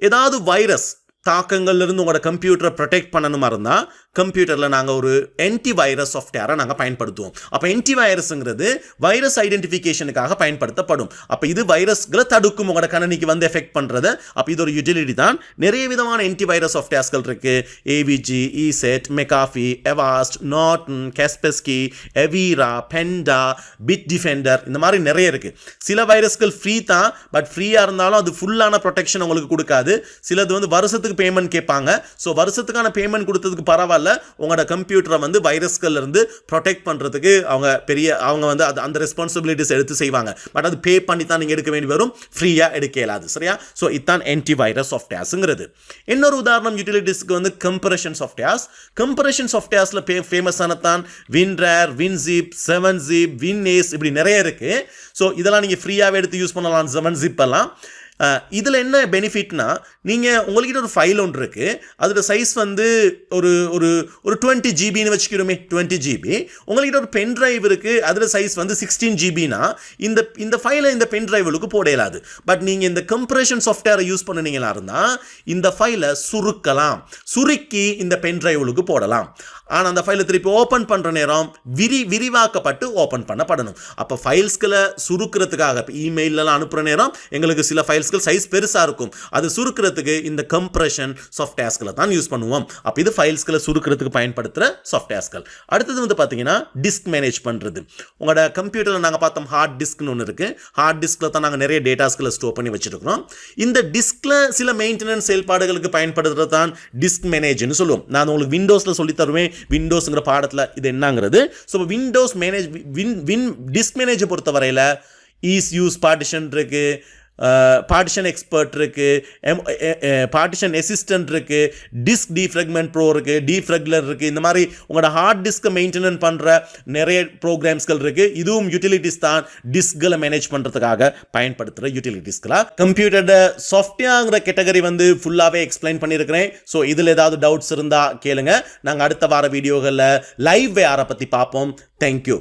ஏதாவது வைரஸ் தாக்கங்கள்லேருந்து உங்களோட கம்ப்யூட்டரை ப்ரொடெக்ட் பண்ணணுமா இருந்தால் கம்ப்யூட்டரில் நாங்கள் ஒரு ஆன்டிவைரஸ் சாஃப்ட்வேரை நாங்கள் பயன்படுத்துவோம். அப்போ ஆன்டிவைரஸுங்கிறது வைரஸ் ஐடென்டிஃபிகேஷனுக்காக பயன்படுத்தப்படும். அப்போ இது வைரஸ்களை தடுக்கும் உங்களோட கணினிக்கு வந்து எஃபெக்ட் பண்ணுறது. அப்போ இது ஒரு யூட்டிலிட்டி தான். நிறைய விதமான ஆன்டிவைரஸ் சாஃப்ட்வேர்ஸ்கள் இருக்குது. AVG, ESET, McAfee, Avast, Norton, Kaspersky, Avira, Panda, Bitdefender, இந்த மாதிரி நிறைய இருக்குது. சில வைரஸ்கள் ஃப்ரீ தான், பட் ஃப்ரீயாக இருந்தாலும் அது ஃபுல்லான ப்ரொடெக்ஷன் உங்களுக்கு கொடுக்காது. சிலது வந்து வருஷத்துக்கு பேமெண்ட் கேட்பாங்க. ஸோ வருஷத்துக்கான பேமெண்ட் கொடுத்ததுக்கு பரவாயில்ல, உங்களோட கம்ப்யூட்டரை வந்து வைரஸ்கள்ல இருந்து ப்ரொடெக்ட் பண்றதுக்கு அவங்க வந்து அந்த ரெஸ்பான்சிபிலிட்டிஸ் எடுத்து செய்வாங்க. பட் அது பே பண்ணி தான் நீங்க எடுக்க வேண்டி வரும், ஃப்ரீயா எடுக்க இயலாது. சரியா? ஸோ இதுதான் ஆன்டிவைரஸ் சாஃப்ட்வேர்ஸ்ங்கிறது. இன்னொரு உதாரணம் யூட்டிலிட்டிஸ்க்கு வந்து கம்ப்ரஷன் சாஃப்ட்வேர்ஸ். கம்ப்ரஷன் சாஃப்ட்வேர்ஸ்ல ஃபேமஸான தான் வின்ரேர், வின்சிப், 7zip, வின்ஏஸ், இப்படி நிறைய இருக்கு. ஸோ இதெல்லாம் நீங்க ஃப்ரீயாவே எடுத்து யூஸ் பண்ணலாம். 7zip எல்லாம். இதில் என்ன பெனிஃபிட்னா, நீங்கள் உங்கள்கிட்ட ஒரு ஃபைல் ஒன்று இருக்குது, அதோட சைஸ் வந்து ஒரு ஒரு ஒரு 20 ஜிபின்னு வச்சுக்கிறோமே, 20 ஜிபி. உங்கள்கிட்ட ஒரு பென் ட்ரைவ் இருக்குது, அதோட சைஸ் வந்து 16 ஜிபினா இந்த ஃபைலை இந்த பென் ட்ரைவுக்கு போட இயலாது. பட் நீங்கள் இந்த கம்ப்ரஷன் சாஃப்ட்வேரை யூஸ் பண்ணினீங்களா இருந்தால் இந்த ஃபைலை சுருக்கலாம், சுருக்கி இந்த பென் ட்ரைவுக்கு போடலாம். ஆனால் அந்த ஃபைலை திருப்பி ஓப்பன் பண்ணுற நேரம் விரிவாக்கப்பட்டு ஓப்பன் பண்ணப்படணும். அப்போ ஃபைல்ஸ்களை சுருக்கிறதுக்காக, இப்போ இமெயிலெலாம் அனுப்புகிற நேரம் எங்களுக்கு சில ஃபைல்ஸ்கள் சைஸ் பெருசாக இருக்கும், அது சுருக்கிறதுக்கு இந்த கம்ப்ரஷன் சாஃப்ட்வேர்ஸ்களை தான் யூஸ் பண்ணுவோம். அப்போ இது ஃபைல்ஸ்களை சுருக்கிறதுக்கு பயன்படுத்துகிற சாஃப்ட்வேர்ஸ்கள். அடுத்தது வந்து பார்த்தீங்கன்னா டிஸ்க் மேனேஜ் பண்ணுறது. உங்களோட கம்ப்யூட்டரில் நாங்கள் பார்த்தோம் ஹார்ட் டிஸ்க்னு ஒன்று இருக்குது. ஹார்ட் டிஸ்கில் தான் நாங்கள் நிறைய டேட்டாஸ்களை ஸ்டோர் பண்ணி வச்சுருக்கிறோம். இந்த டிஸ்கில் சில மெயின்டெனன்ஸ் செயல்பாடுகளுக்கு பயன்படுத்துறது தான் டிஸ்க் மேனேஜ்னு சொல்லுவோம். நான் உங்களுக்கு விண்டோஸில் சொல்லி தருவேன், விண்டோஸ்ங்கிற பாடத்தில் இது என்னங்கிறது. ஸோ விண்டோஸ் டிஸ்க் மேனேஜை பொறுத்த வரையில் யூஸ் பார்ட்டிஷன் இருக்கு, பார்ட்டிஷன் எக்ஸ்பர்ட் இருக்கு, பார்ட்டிஷன் அசிஸ்டன்ட் இருக்கு, டிஸ்க் டீஃப்ராக்மெண்ட் ப்ரோ இருக்கு, டீஃப்ராக்லர் இருக்கு. இந்த மாதிரி உங்களோட ஹார்ட் டிஸ்கை மெயின்டெனன்ஸ் பண்ணுற நிறைய ப்ரோக்ராம்ஸ்கள் இருக்கு. இதுவும் யூட்டிலிட்டிஸ் தான், டிஸ்களை மேனேஜ் பண்ணுறதுக்காக பயன்படுத்துகிற யூட்டிலிட்டிஸ்களா. கம்ப்யூட்டரோட சாஃப்ட்வேர்ங்கிற கேட்டகரி வந்து ஃபுல்லாகவே எக்ஸ்பிளைன் பண்ணியிருக்கிறேன். ஸோ இதில் ஏதாவது டவுட்ஸ் இருந்தால் கேளுங்க. நாங்கள் அடுத்த வார வீடியோகளில் லைவ் வேரை பற்றி பார்ப்போம். தேங்க்யூ.